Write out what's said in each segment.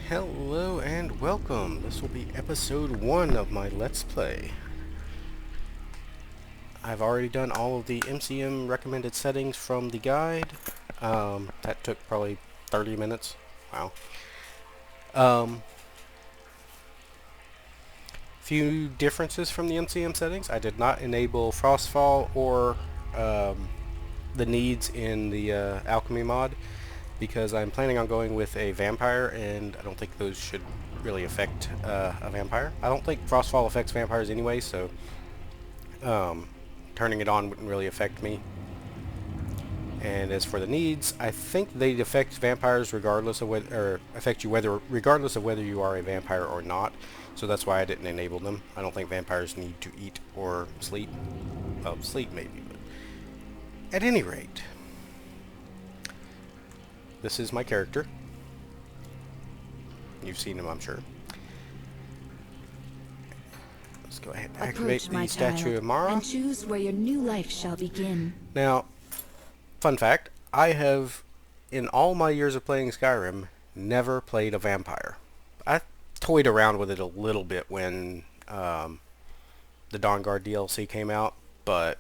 Hello and welcome. This will be episode 1 of my Let's Play. I've already done all of the MCM recommended settings from the guide. That took probably 30 minutes. Wow. Few differences from the MCM settings. I did not enable Frostfall or the needs in the alchemy mod, because I'm planning on going with a vampire, and I don't think those should really affect a vampire. I don't think Frostfall affects vampires anyway, so turning it on wouldn't really affect me. And as for the needs, I think they affect vampires regardless of whether, or affect you regardless of whether you are a vampire or not. So that's why I didn't enable them. I don't think vampires need to eat or sleep. Well, sleep maybe, but at any rate, this is my character. You've seen him, I'm sure. Let's go ahead and activate the statue of Mara. And choose where your new life shall begin. Now, fun fact, I have, in all my years of playing Skyrim, never played a vampire. I toyed around with it a little bit when the Dawnguard DLC came out, but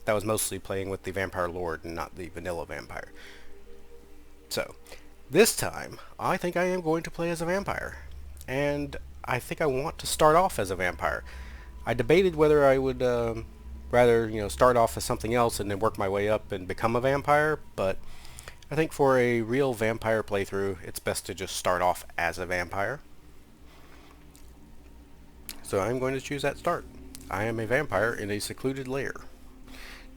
that was mostly playing with the Vampire Lord and not the vanilla vampire. So, this time, I think I am going to play as a vampire. And I think I want to start off as a vampire. I debated whether I would rather, start off as something else and then work my way up and become a vampire, but I think for a real vampire playthrough, it's best to just start off as a vampire. So I'm going to choose that start. I am a vampire in a secluded lair.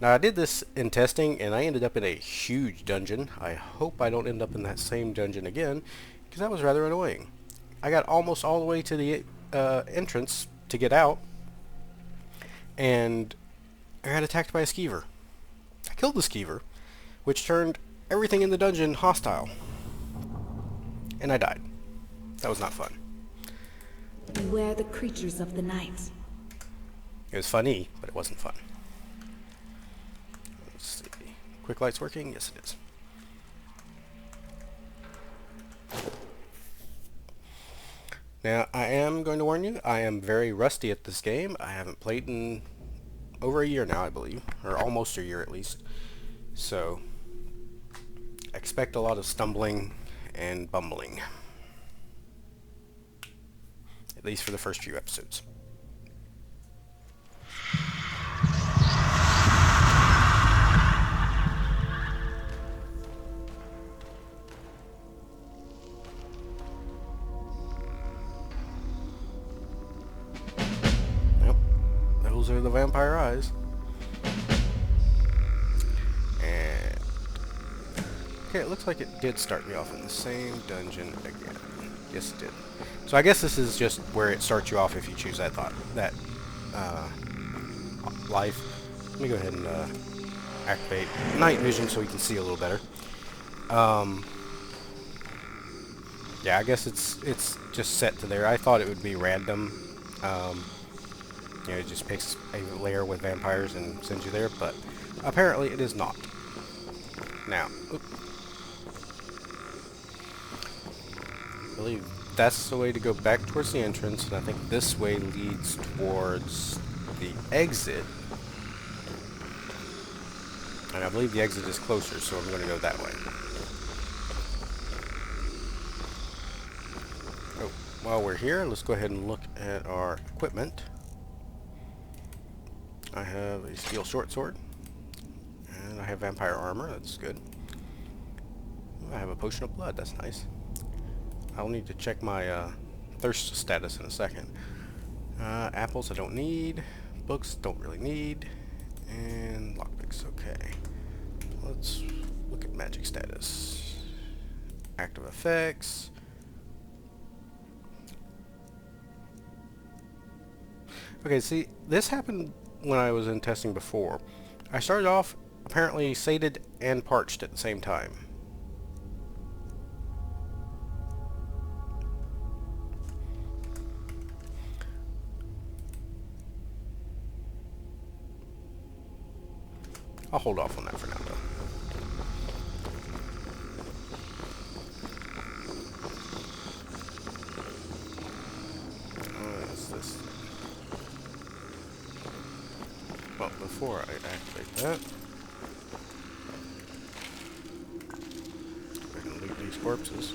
Now, I did this in testing, and I ended up in a huge dungeon. I hope I don't end up in that same dungeon again, because that was rather annoying. I got almost all the way to the entrance to get out, and I got attacked by a skeever. I killed the skeever, which turned everything in the dungeon hostile. And I died. That was not fun. Beware the creatures of the night. It was funny, but it wasn't fun. Let's see. Quick light's working? Yes, it is. Now, I am going to warn you, I am very rusty at this game. I haven't played in over a year now, I believe. Or almost a year, at least. So, expect a lot of stumbling and bumbling. At least for the first few episodes. Those are the vampire eyes. And okay, it looks like it did start me off in the same dungeon again. Yes, it did. So I guess this is just where it starts you off if you choose that life. Let me go ahead and activate night vision so we can see a little better. Yeah, I guess it's just set to there. I thought it would be random. It just picks a layer with vampires and sends you there, but apparently it is not. Now, I believe that's the way to go back towards the entrance, and I think this way leads towards the exit. And I believe the exit is closer, so I'm going to go that way. Oh, while we're here, let's go ahead and look at our equipment. I have a steel short sword, and I have vampire armor. That's good. I have a potion of blood. That's nice. I'll need to check my thirst status in a second. Apples I don't need. Books don't really need. And lockpicks, okay. Let's look at magic status. Active effects. Okay, see, this happened when I was in testing before. I started off apparently sated and parched at the same time. I'll hold off on that for now, though. before I activate that, I can loot these corpses.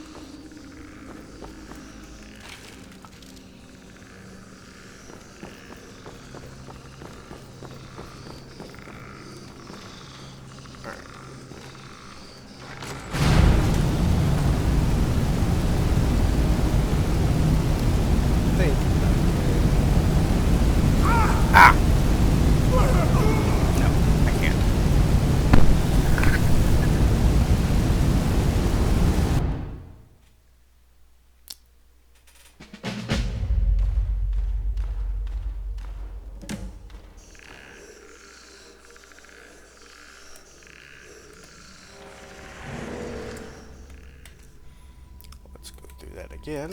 That again.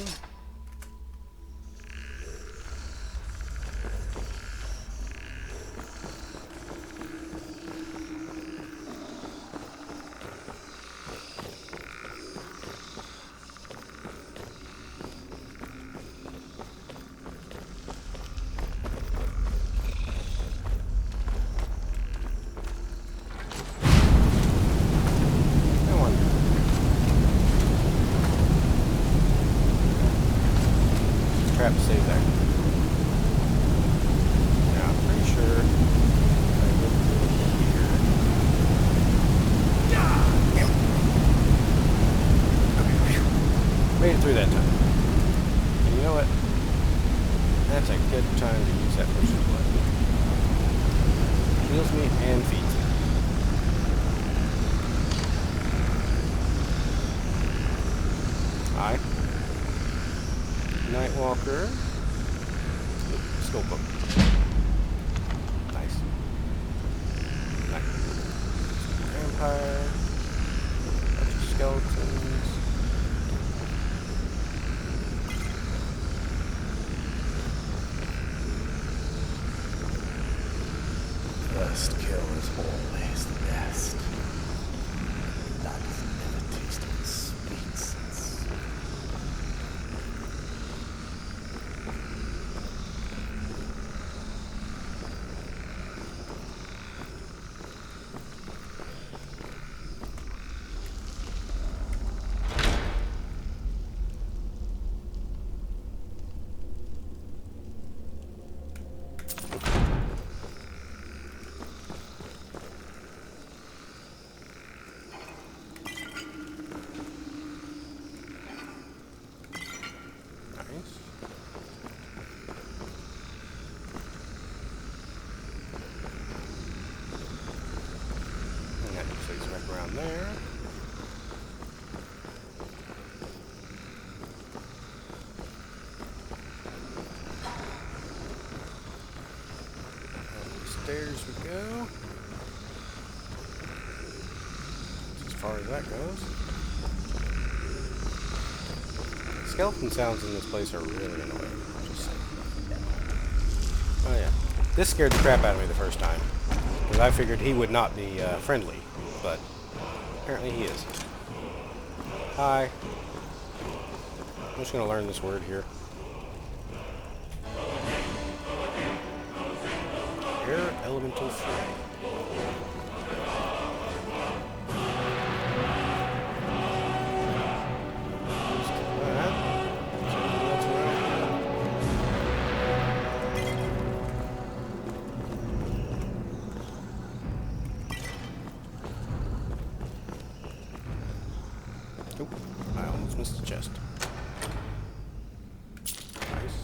Crap, save that. Now, I'm pretty sure I go through here. Damn. Okay, phew. Made it through that time. And you know what? That's a good time to use that potion of blood. Heals me and feeds me. Hi. Nightwalker. Scope book. Nice. Nice. Vampire. Bunch of skeletons. First kill is always the best. That has never tasted sweet since. Around there. Up the stairs we go. As far as that goes. Skeleton sounds in this place are really annoying. Just saying. Oh yeah. This scared the crap out of me the first time. Because I figured he would not be friendly. But apparently he is. Hi. I'm just going to learn this word here. Air elemental flame. I almost missed the chest. Nice.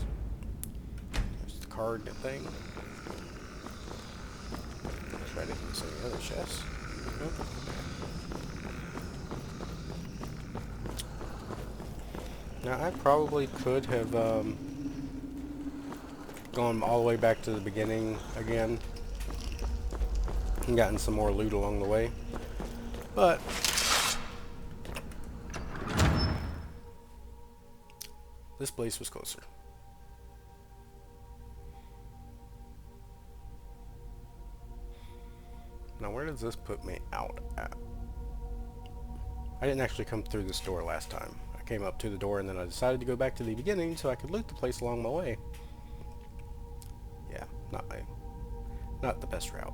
There's the card thing. Try to get some of the other chests. Nope. Now I probably could have gone all the way back to the beginning again and gotten some more loot along the way, but this place was closer. Now where does this put me out at? I didn't actually come through this door last time. I came up to the door and then I decided to go back to the beginning so I could loot the place along my way. Yeah, not the best route.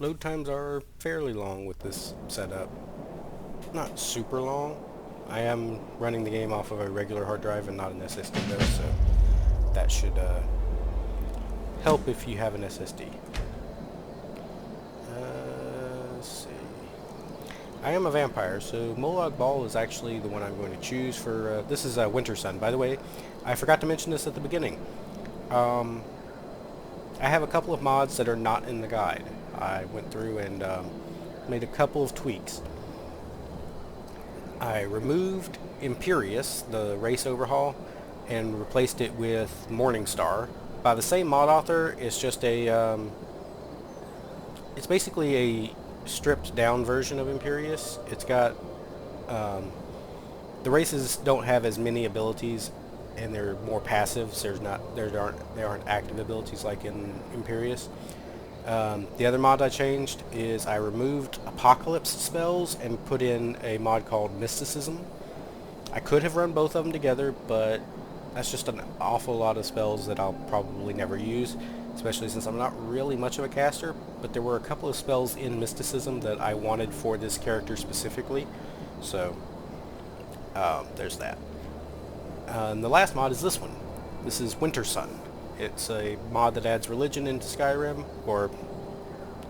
Load times are fairly long with this setup. Not super long. I am running the game off of a regular hard drive and not an SSD though, so that should help if you have an SSD. Let's see. I am a vampire, so Molag Bal is actually the one I'm going to choose for... this is Winter Sun, by the way. I forgot to mention this at the beginning. I have a couple of mods that are not in the guide. I went through and made a couple of tweaks. I removed Imperius, the race overhaul, and replaced it with Morningstar. By the same mod author, it's just a... it's basically a stripped down version of Imperius. It's got... the races don't have as many abilities, and they're more passive, so there aren't active abilities like in Imperius. The other mod I changed is I removed Apocalypse spells and put in a mod called Mysticism. I could have run both of them together, but that's just an awful lot of spells that I'll probably never use, especially since I'm not really much of a caster, but there were a couple of spells in Mysticism that I wanted for this character specifically, so there's that. And the last mod is this one. This is Winter Sun. It's a mod that adds religion into Skyrim, or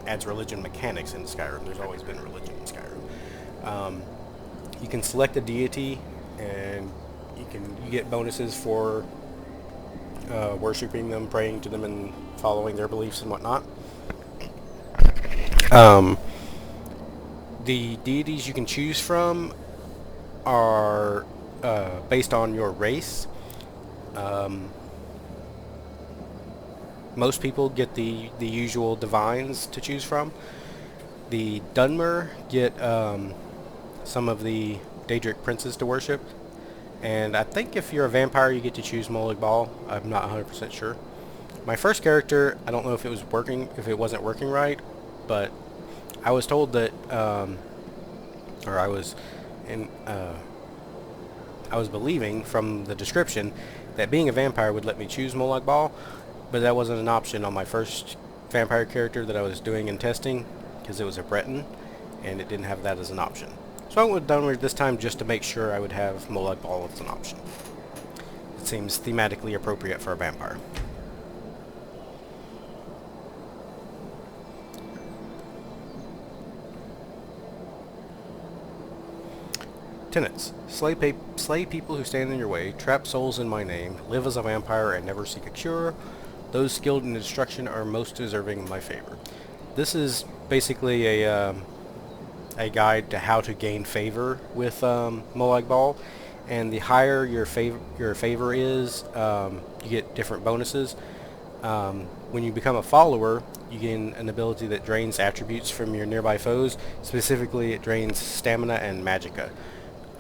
adds religion mechanics into Skyrim. There's always been religion in Skyrim. You can select a deity, and you get bonuses for worshipping them, praying to them, and following their beliefs and whatnot. The deities you can choose from are based on your race. Most people get the usual divines to choose from. The Dunmer get some of the Daedric princes to worship. And I think if you're a vampire, you get to choose Molag Bal. I'm not 100% sure. My first character, I don't know if it was working, if it wasn't working right, but I was told that, or I was believing from the description that being a vampire would let me choose Molag Bal. But that wasn't an option on my first vampire character that I was doing and testing, because it was a Breton, and it didn't have that as an option. So I went with Dunmer this time just to make sure I would have Molag Bal as an option. It seems thematically appropriate for a vampire. Tenets. Slay people who stand in your way, trap souls in my name, live as a vampire and never seek a cure. Those skilled in destruction are most deserving of my favor. This is basically a guide to how to gain favor with Molag Bal, and the higher your favor is, you get different bonuses. When you become a follower, you gain an ability that drains attributes from your nearby foes. Specifically, it drains stamina and magicka.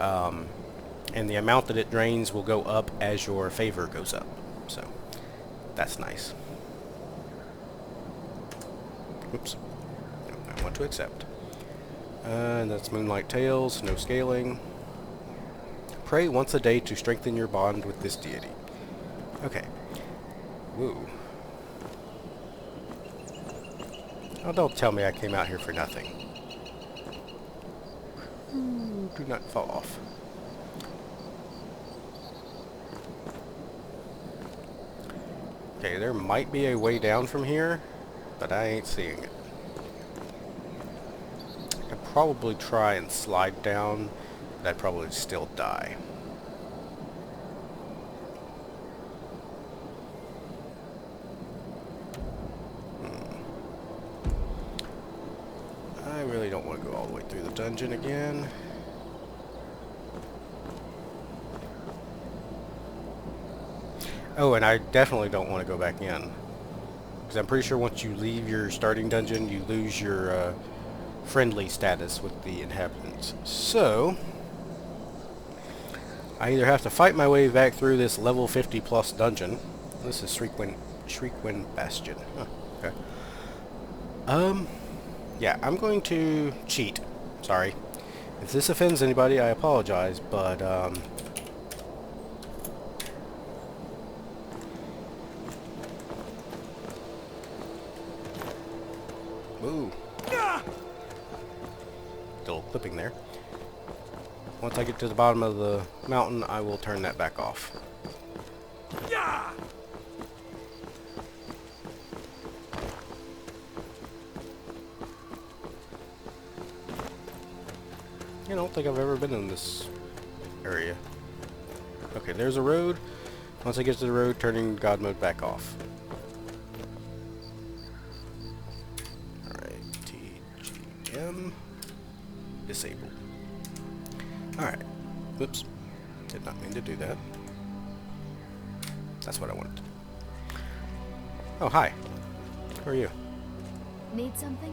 And the amount that it drains will go up as your favor goes up. So that's nice. Oops. I want to accept. And that's Moonlight Tales, no scaling. Pray once a day to strengthen your bond with this deity. Okay. Woo. Oh, don't tell me I came out here for nothing. Ooh, do not fall off. Okay, there might be a way down from here, but I ain't seeing it. I could probably try and slide down, but I'd probably still die. I really don't want to go all the way through the dungeon again. Oh, and I definitely don't want to go back in, because I'm pretty sure once you leave your starting dungeon, you lose your friendly status with the inhabitants. So, I either have to fight my way back through this level 50 plus dungeon. This is Shriekwind Bastion. Huh, okay. Yeah, I'm going to cheat. Sorry. If this offends anybody, I apologize, but, Ooh. Still clipping there. Once I get to the bottom of the mountain, I will turn that back off. I don't think I've ever been in this area. Okay, there's a road. Once I get to the road, turning God mode back off. Alright, TGM. Disabled. Alright. Oops. Did not mean to do that. That's what I wanted. Oh, hi. Who are you? Need something?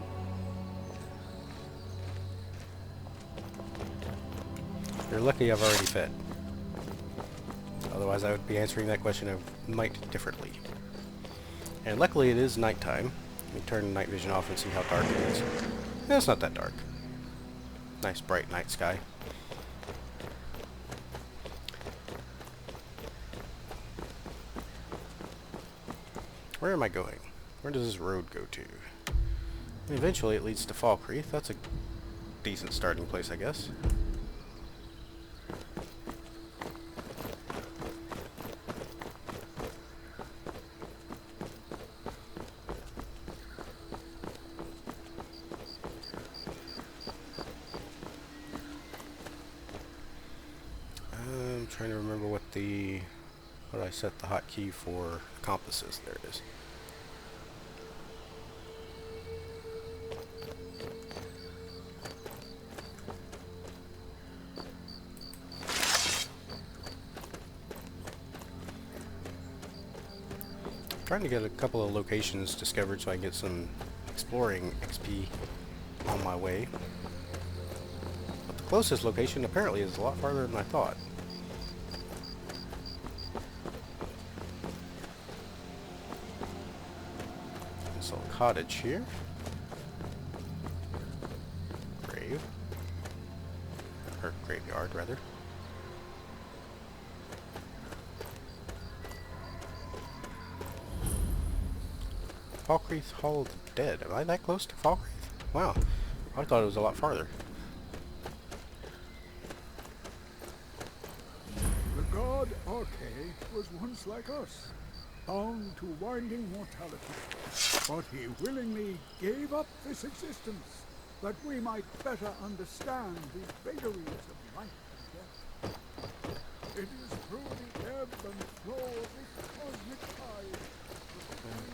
You're lucky I've already fed. Otherwise I would be answering that question of might differently. And luckily it is nighttime. Let me turn night vision off and see how dark it is. Yeah, it's not that dark. Nice bright night sky. Where am I going? Where does this road go to? And eventually it leads to Falkreath. That's a decent starting place, I guess. I'm trying to remember what I set the hotkey for compasses. There it is. I'm trying to get a couple of locations discovered so I can get some exploring XP on my way. But the closest location apparently is a lot farther than I thought. This little cottage here. Grave. Or graveyard, rather. Falkreath Hall of the Dead. Am I that close to Falkreath? Wow. I thought it was a lot farther. The god Arche was once like us, bound to winding mortality. But he willingly gave up this existence, that we might better understand the vagaries of life and death. It is through the ebb and flow of this cosmic tide.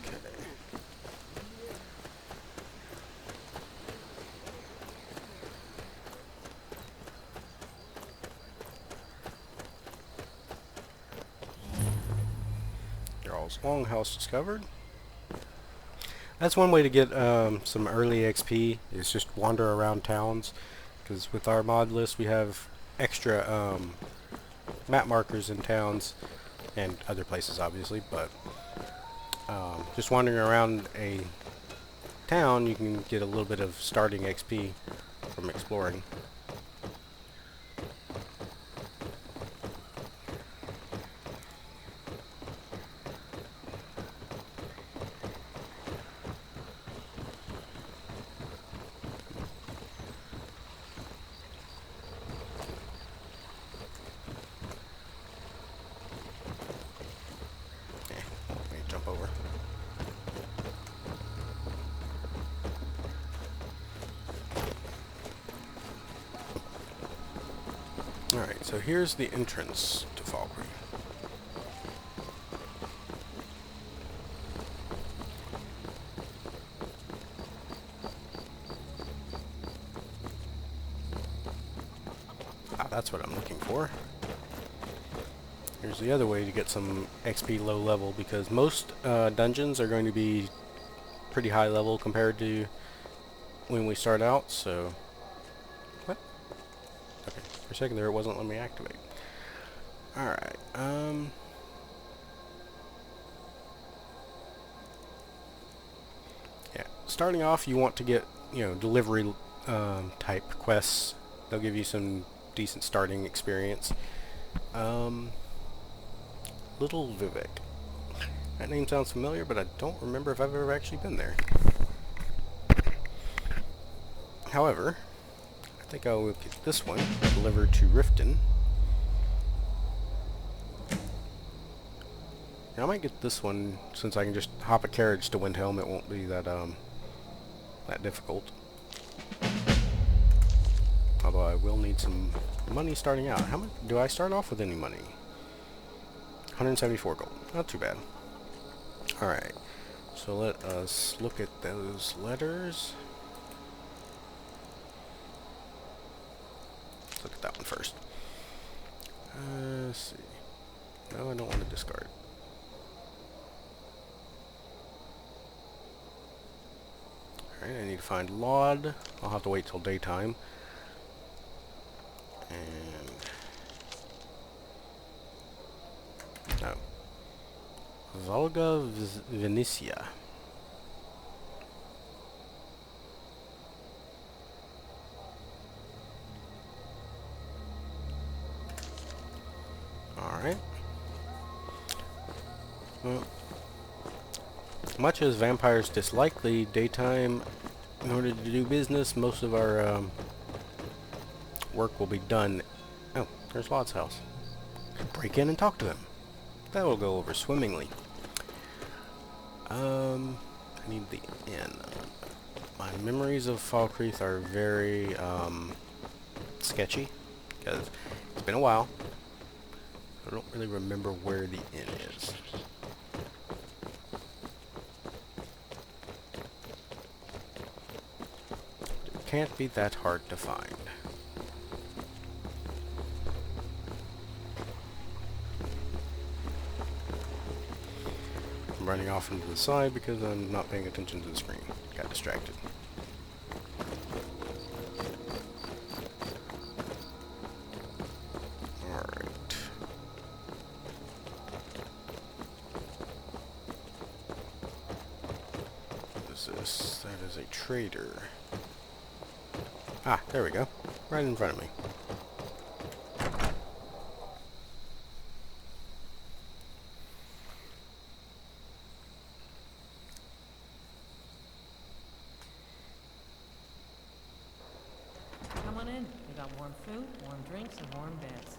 Okay. Jarl's Longhouse discovered. That's one way to get some early XP, is just wander around towns. Because with our mod list we have extra map markers in towns and other places obviously, but just wandering around a town you can get a little bit of starting XP from exploring. Jump over. Alright, so here's the entrance to Falkreath. Ah, that's what I'm looking for. Here's the other way to get some XP low level, because most dungeons are going to be pretty high level compared to when we start out, so... What? Okay, for a second there it wasn't letting me activate. Alright, yeah, starting off you want to get, delivery type quests. They'll give you some decent starting experience. Little Vivek. That name sounds familiar, but I don't remember if I've ever actually been there. However, I think I will get this one delivered to Riften. And I might get this one since I can just hop a carriage to Windhelm. It won't be that that difficult. Although I will need some money starting out. How much do I start off with? Any money? 174 gold. Not too bad. Alright, so let us look at those letters. Let's look at that one first. Let's see. No, I don't want to discard. Alright, I need to find Laud. I'll have to wait till daytime. And... no. Volga Venetia. Alright. Well, much as vampires dislike the daytime in order to do business, most of our work will be done. Oh, there's Laud's house. Break in and talk to him. That will go over swimmingly. I need the inn. My memories of Falkreath are very sketchy because it's been a while. I don't really remember where the inn is. It can't be that hard to find. I'm running off into the side because I'm not paying attention to the screen. Got distracted. Alright. What is this? That is a trader. Ah, there we go. Right in front of me. Come on in. We got warm food, warm drinks, and warm beds.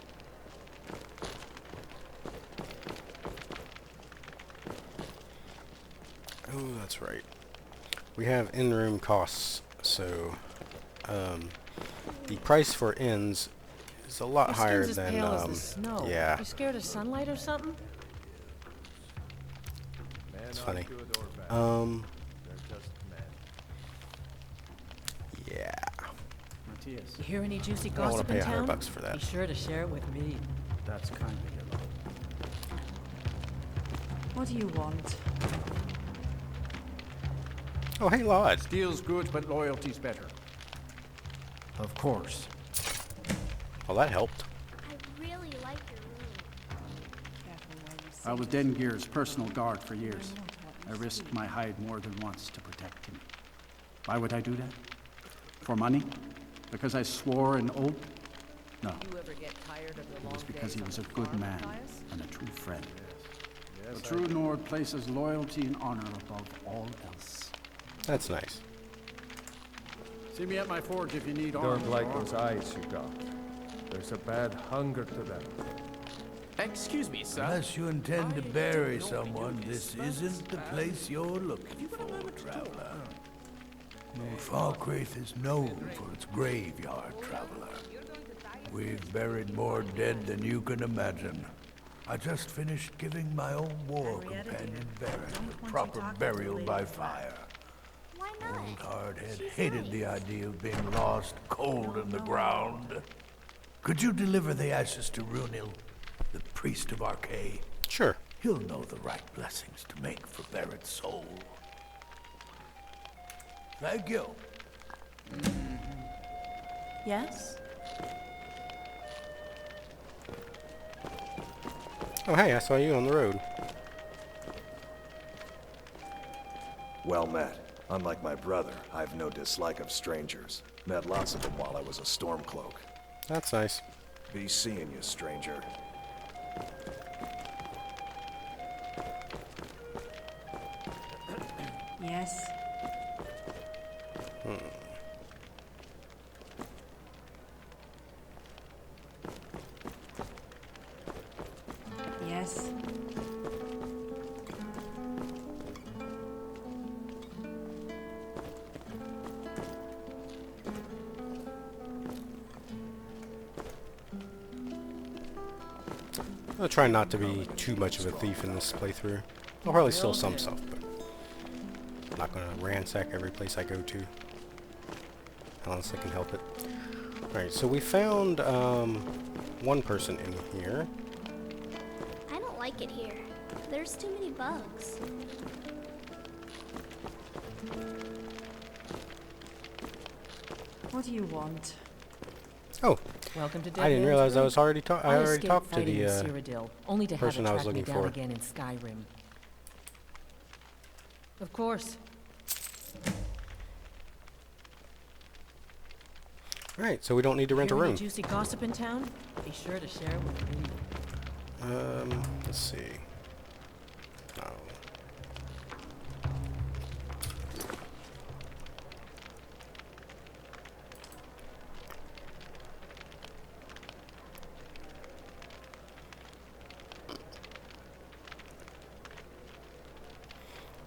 Oh, that's right. We have in-room costs, so the price for inns is a lot Your higher skin's than as pale as the snow. yeah. You scared of sunlight or something? It's funny. Yeah. Matthias, You hear any juicy I don't want gossip to pay in town? $100 for that. Be sure to share it with me. that's kind of you. What do you want? Oh, hey, Laud. Steel's good, but loyalty's better. Of course. Well, that helped. I really like your room. I was Dengir's personal guard for years. I risked my hide more than once to protect him. Why would I do that? For money? Because I swore an oath? No. You ever get tired of the It long was because days he on was the a good farm, man Matthias? and a true friend. The true Nord places loyalty and honor above all else. That's nice. See me at my forge if you need Don't arms. like those eyes you got. There's a bad hunger to them. Excuse me, sir. Unless you intend to bury someone, this isn't the place you're looking for, traveler. Falkreath is known for its graveyard, traveler. We've buried more dead than you can imagine. I just finished giving my own war companion Baron a proper burial by fire. Why not? Old Hardhead hated the idea of being lost cold in the ground. Could you deliver the ashes to Runil, the priest of Archay? Sure. He'll know the right blessings to make for Barrett's soul. Thank you. Yes? Oh, hey, I saw you on the road. Well met. Unlike my brother, I have no dislike of strangers. Met lots of them while I was a Stormcloak. That's nice. Be seeing you, stranger. Yes. Yes. I'll try not to be too much of a thief in this playthrough. I'll probably steal some stuff, but I'm not going to ransack every place I go to. Unless I can help it. Alright, so we found one person in here. I don't like it here. There's too many bugs. What do you want? Oh, Welcome to Dead I didn't Man's realize I Room. was already I already escaped talked to fighting the in Cyrodiil, only to have person it I was track me looking down for. again in Skyrim. Of course. Alright, so we don't need to rent a Hear any room. juicy gossip in town? Be sure to share it with me. Let's see. No.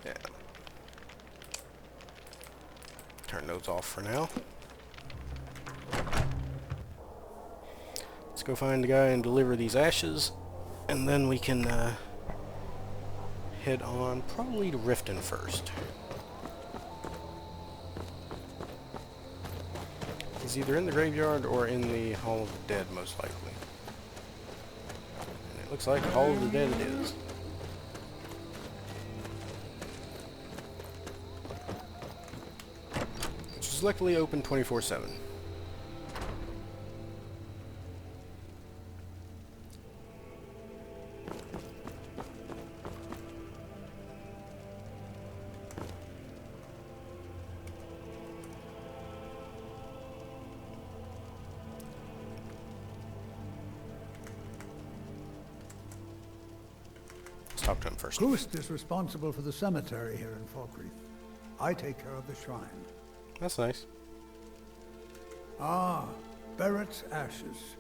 Yeah. Turn those off for now. Let's go find the guy and deliver these ashes, and then we can head on probably to Riften first. He's either in the graveyard or in the Hall of the Dead, most likely. And it looks like Hall of the Dead it is. Which is luckily open 24/7. Let's talk to him first. Krust is responsible for the cemetery here in Falkreath. I take care of the shrine. That's nice. Ah, Barrett's ashes.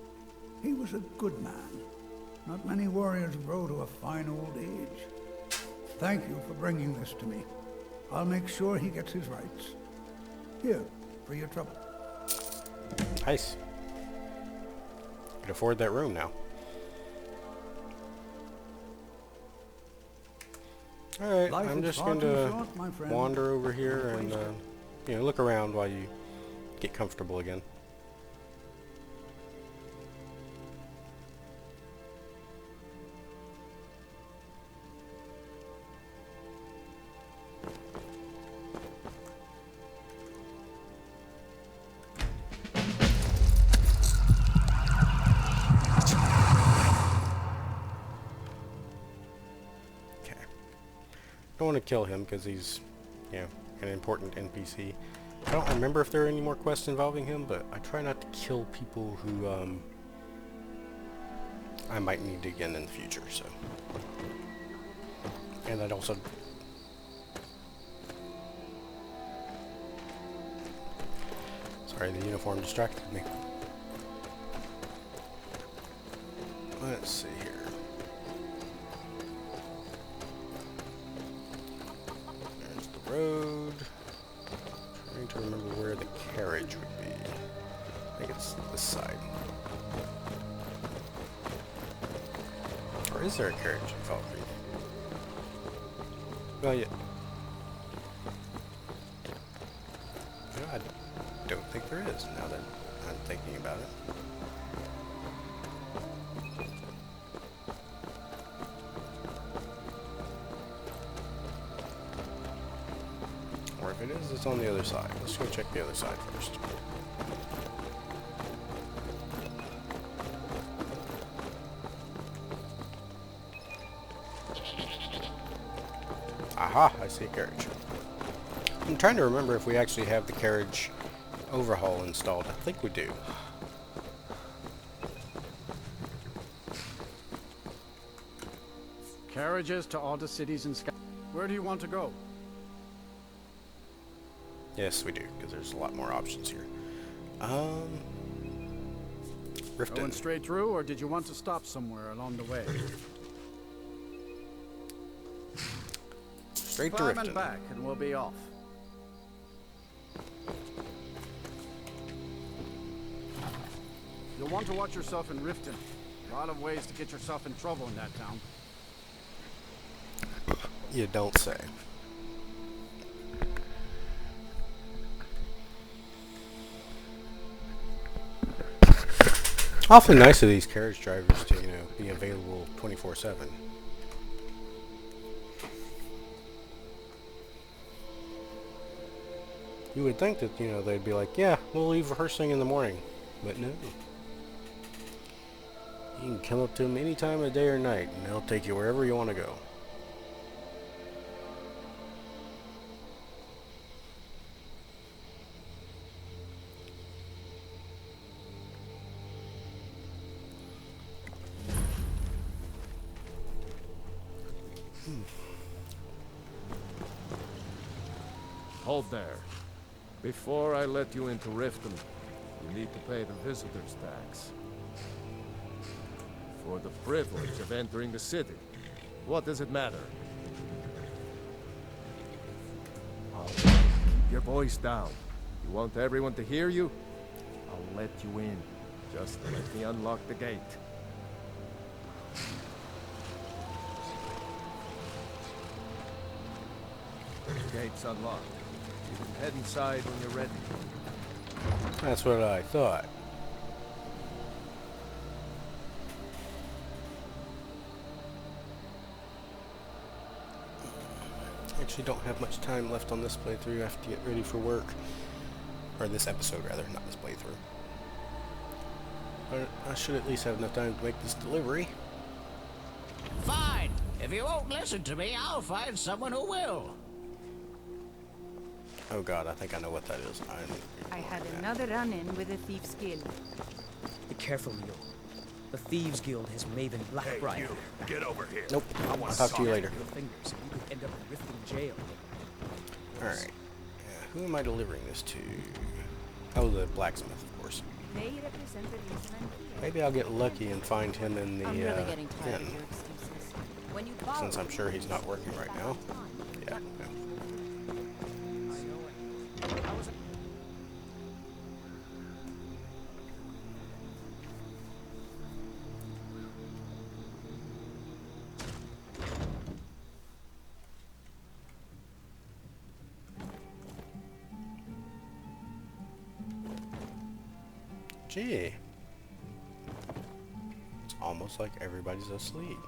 He was a good man. Not many warriors grow to a fine old age. Thank you for bringing this to me. I'll make sure he gets his rights. Here, for your trouble. Nice. Can afford that room now. Alright, Life I'm is just far going too to short, my friend. wander over here and you know, look around while you get comfortable again. Okay. Don't want to kill him because he's, you know, an important NPC. I don't remember if there are any more quests involving him, but I try not to kill people who I might need again in the future, so. And I'd also... Sorry, the uniform distracted me. Let's see here. There's the road. Trying to remember where the carriage would be. I think it's this side. Or is there a carriage in Falkreath? Well, yeah. No, I don't think there is, now that I'm thinking about it. Or if it is, it's on the other side. Let's go check the other side first. Aha, I see a carriage. I'm trying to remember if we actually have the carriage overhaul installed. I think we do. Carriages to all the cities in Sky. Where do you want to go? Yes, we do, because there's a lot more options here. Riften. Going straight through, or did you want to stop somewhere along the way? Straight to Climb Riften. and back, and we'll be off. You'll want to watch yourself in Riften. A lot of ways to get yourself in trouble in that town. You don't say. Awfully nice of these carriage drivers to, be available 24/7. You would think that, they'd be like, yeah, we'll leave rehearsing in the morning. But no. You can come up to them any time of day or night, and they'll take you wherever you want to go. Hold there. Before I let you into Riften, you need to pay the visitor's tax. For the privilege of entering the city. What does it matter? All right, keep your voice down. You want everyone to hear you? I'll let you in. Just let me unlock the gate. The gate's unlocked. You can head inside when you're ready. That's what I thought. Actually don't have much time left on this playthrough. I have to get ready for work. Or this episode, rather, not this playthrough. But I should at least have enough time to make this delivery. Fine. If you won't listen to me, I'll find someone who will. Oh god, I think I know what that is. I had another run-in with a Thieves' Guild. Be careful, Leo. The Thieves Guild has Maven Blackbriar. Hey, you, get over here. Nope. I'll talk to you later. Your fingers, and you could end up in Riften jail. Alright. Who am I delivering this to? Oh, the blacksmith, of course. They represent the reason I'm here. Maybe I'll get lucky and find him in the I'm really getting tired inn. of your excuses. When you Since I'm sure he's not working right now. Yeah. Gee. It's almost like everybody's asleep.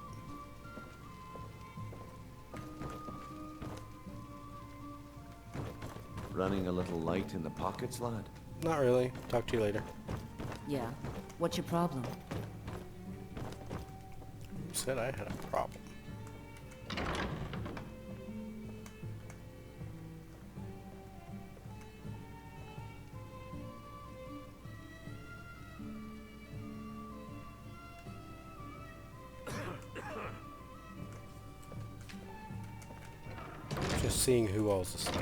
Running a little light in the pockets, lad? Not really. Talk to you later. Yeah. What's your problem? Who said I had a problem? Just seeing who all's asleep.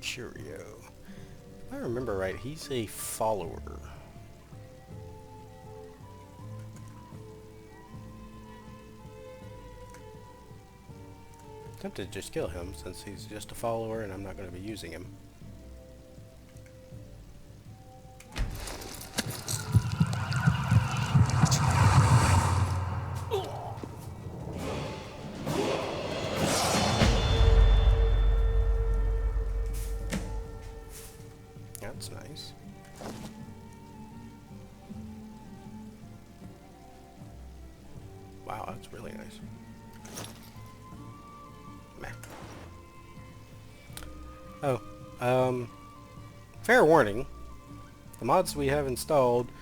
Curio. If I remember right, he's a follower. Tempted to just kill him since he's just a follower and I'm not going to be using him. That's nice. Wow, that's really nice. Meh. Oh, Fair warning, the mods we have installed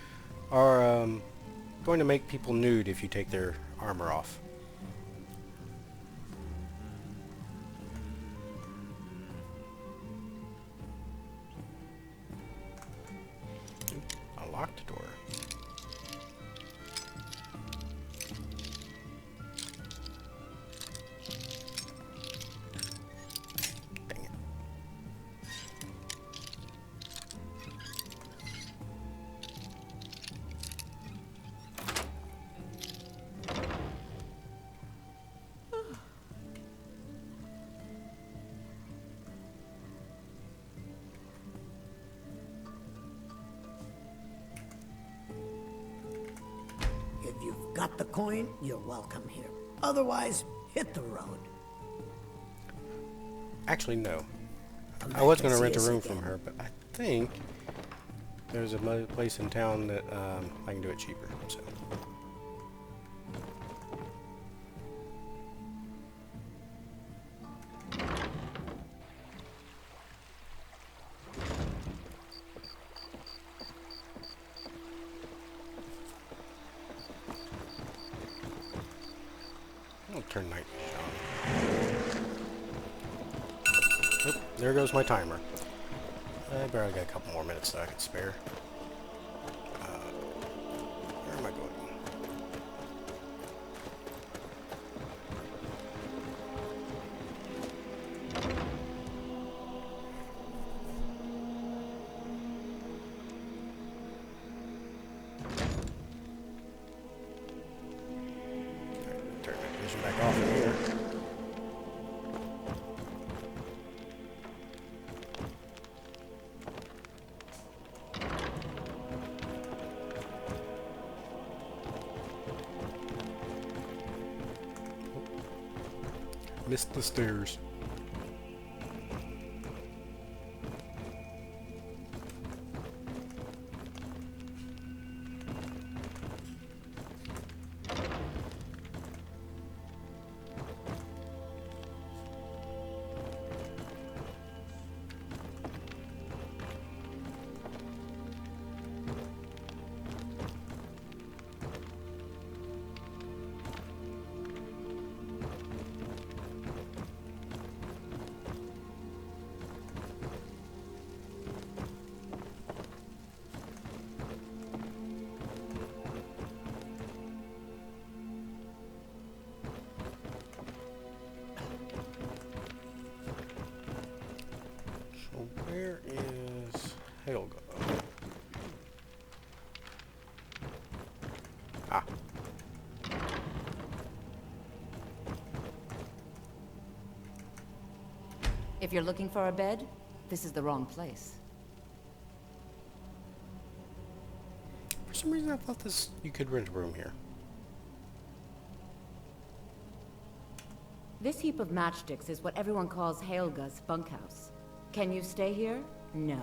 are going to make people nude if you take their armor off. A locked door. Dang it. If you've got the coin, you're welcome here. Otherwise, hit the road. Actually, no. Come I back was and going to see rent a us room again. from her, but I think there's a place in town that I can do it cheaper. So. I'll turn night vision on. Oh, there goes my timer. I barely got a couple more minutes that I could spare. Where am I going? Turn that vision back off in here. Missed the stairs. So where is Helga? Ah. If you're looking for a bed, this is the wrong place. For some reason I thought you could rent a room here. This heap of matchsticks is what everyone calls Helga's bunkhouse. Can you stay here? No.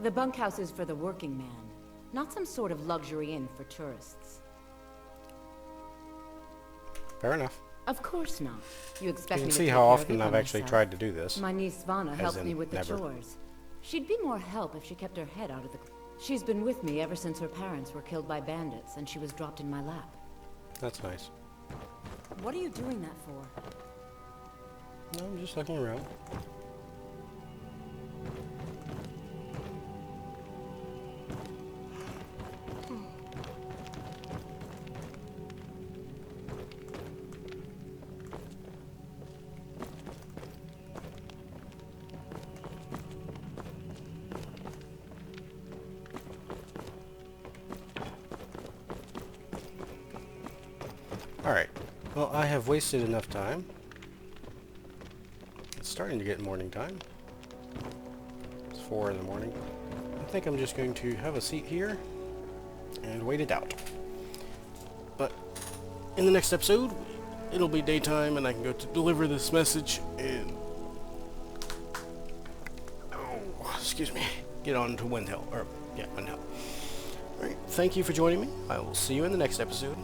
The bunkhouse is for the working man, not some sort of luxury inn for tourists. Fair enough. Of course not. You expect You me can to see take how care of often it by I've actually myself. tried to do this. My niece Svana As helps in me with the never. chores. She'd be more help if she kept her head out of the... She's been with me ever since her parents were killed by bandits and she was dropped in my lap. That's nice. What are you doing that for? No, I'm just looking around. Alright, well I have wasted enough time. It's starting to get morning time. It's 4 in the morning. I think I'm just going to have a seat here and wait it out. But in the next episode, it'll be daytime and I can go to deliver this message and... Oh, excuse me. Get on to Windhill. Or, yeah, Windhill. Alright, thank you for joining me. I will see you in the next episode.